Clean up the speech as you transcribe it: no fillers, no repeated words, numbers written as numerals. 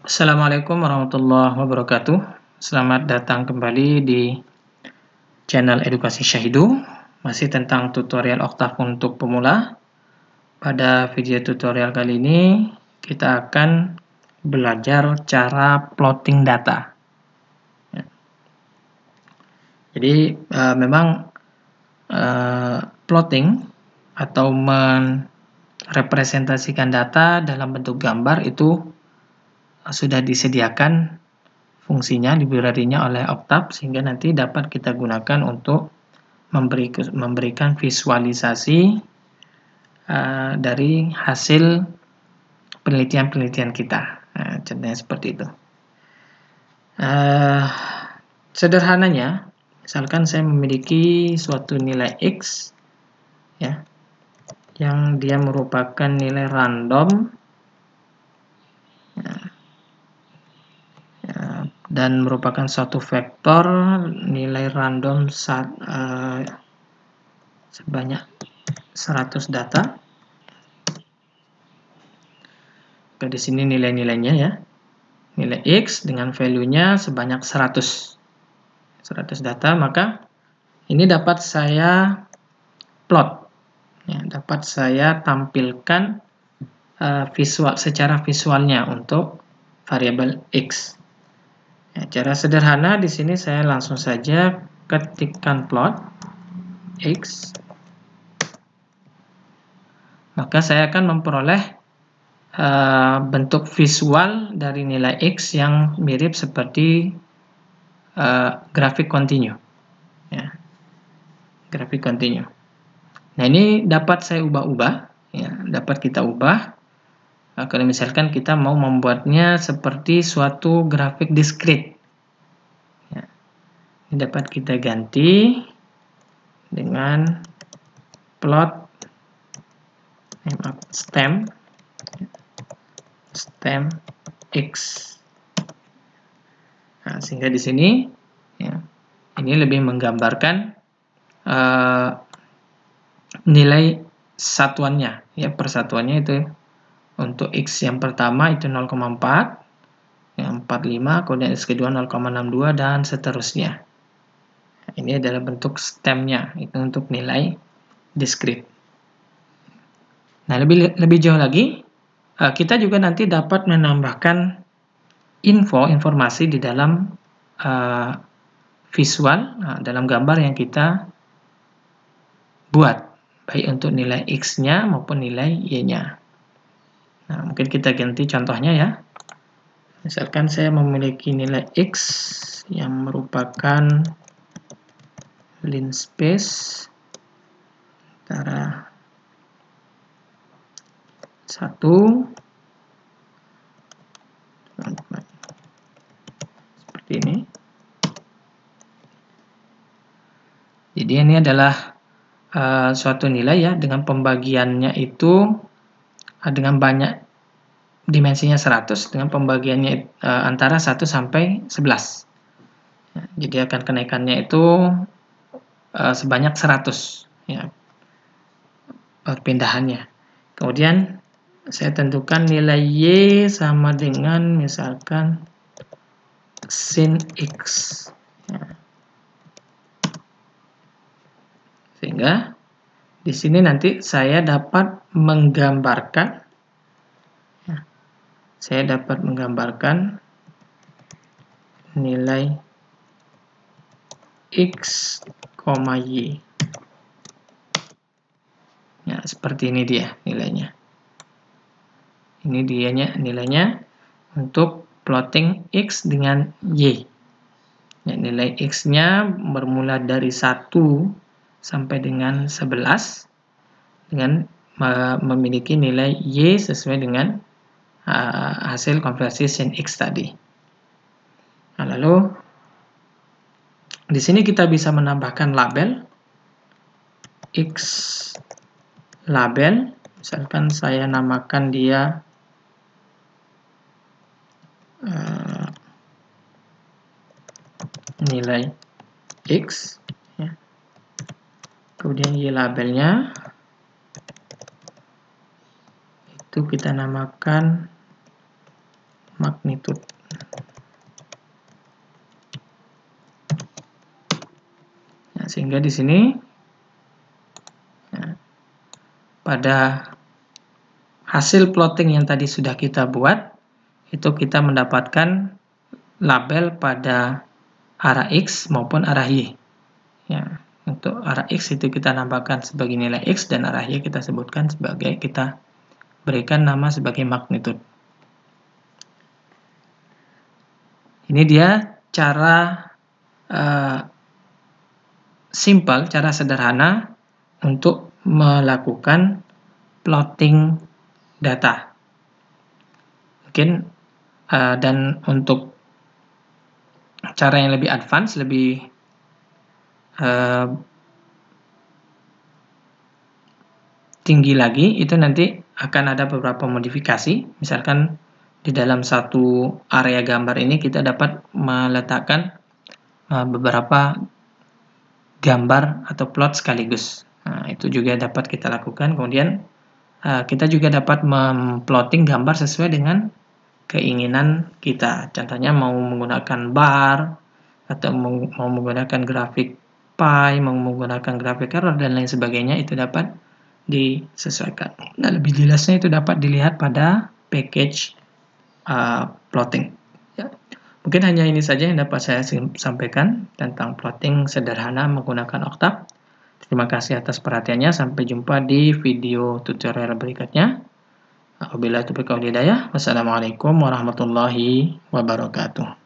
Assalamualaikum warahmatullahi wabarakatuh. Selamat datang kembali di channel Edukasi Syahidu. Masih tentang tutorial Oktav untuk pemula. Pada video tutorial kali ini kita akan belajar cara plotting data. Jadi memang plotting atau merepresentasikan data dalam bentuk gambar itu sudah disediakan fungsinya, library-nya oleh Oktav, sehingga nanti dapat kita gunakan untuk memberikan visualisasi dari hasil penelitian-penelitian kita. Nah, contohnya seperti itu. Sederhananya, misalkan saya memiliki suatu nilai X, ya, yang dia merupakan nilai random, dan merupakan suatu vektor nilai random sebanyak 100 data. Oke, di sini nilai-nilainya ya. Nilai X dengan value-nya sebanyak 100 data, maka ini dapat saya plot. Ya, dapat saya tampilkan secara visualnya untuk variabel X. Ya, cara sederhana di sini saya langsung saja ketikkan plot X. Maka saya akan memperoleh bentuk visual dari nilai X yang mirip seperti grafik kontinu. Ya, grafik kontinu. Nah, ini dapat saya ubah-ubah. Ya, dapat kita ubah. Kalau misalkan kita mau membuatnya seperti suatu grafik diskrit. Ya, ini dapat kita ganti dengan plot stem X. Nah, sehingga di sini ya, ini lebih menggambarkan nilai satuannya, ya, persatuannya itu untuk X yang pertama itu 0,4, yang 45, kemudian X kedua 0,62 dan seterusnya. Ini adalah bentuk stemnya, itu untuk nilai diskrit. Nah, lebih jauh lagi, kita juga nanti dapat menambahkan informasi di dalam visual, dalam gambar yang kita buat, baik untuk nilai X-nya maupun nilai Y-nya. Nah, mungkin kita ganti contohnya ya. Misalkan saya memiliki nilai X yang merupakan linspace antara 1 seperti ini. Jadi ini adalah suatu nilai ya, dengan pembagiannya itu dengan banyak dimensinya 100, dengan pembagiannya antara 1 sampai 11. Nah, jadi akan kenaikannya itu sebanyak 100 ya, perpindahannya. Kemudian saya tentukan nilai Y sama dengan misalkan sin X ya. Sehingga di sini nanti saya dapat menggambarkan ya, nilai X, Y. Ya, seperti ini dia nilainya. Ini nilainya untuk plotting X dengan Y. Ya, nilai X-nya bermula dari 1 sampai dengan 11 dengan memiliki nilai Y sesuai dengan hasil konversi sin X tadi. Nah, lalu di sini kita bisa menambahkan label X label. Misalkan saya namakan dia nilai X ya. Kemudian Y labelnya itu kita namakan magnitude. Nah, sehingga di sini pada hasil plotting yang tadi sudah kita buat, itu kita mendapatkan label pada arah X maupun arah Y. Ya, untuk arah X itu kita nambahkan sebagai nilai X, dan arah Y kita sebutkan sebagai, kita berikan nama sebagai magnitude. Ini dia cara simple, cara sederhana untuk melakukan plotting data. Mungkin dan untuk cara yang lebih advance, lebih tinggi lagi, itu nanti akan ada beberapa modifikasi. Misalkan di dalam satu area gambar ini kita dapat meletakkan beberapa gambar atau plot sekaligus. Nah, itu juga dapat kita lakukan. Kemudian kita juga dapat memplotting gambar sesuai dengan keinginan kita. Contohnya mau menggunakan bar, atau mau menggunakan grafik pie, mau menggunakan grafik error, dan lain sebagainya, itu dapat disesuaikan. Nah, lebih jelasnya itu dapat dilihat pada package plotting. Ya. Mungkin hanya ini saja yang dapat saya sampaikan tentang plotting sederhana menggunakan Octave. Terima kasih atas perhatiannya. Sampai jumpa di video tutorial berikutnya. Wabillahi taufiq wal hidayah. Wassalamualaikum warahmatullahi wabarakatuh.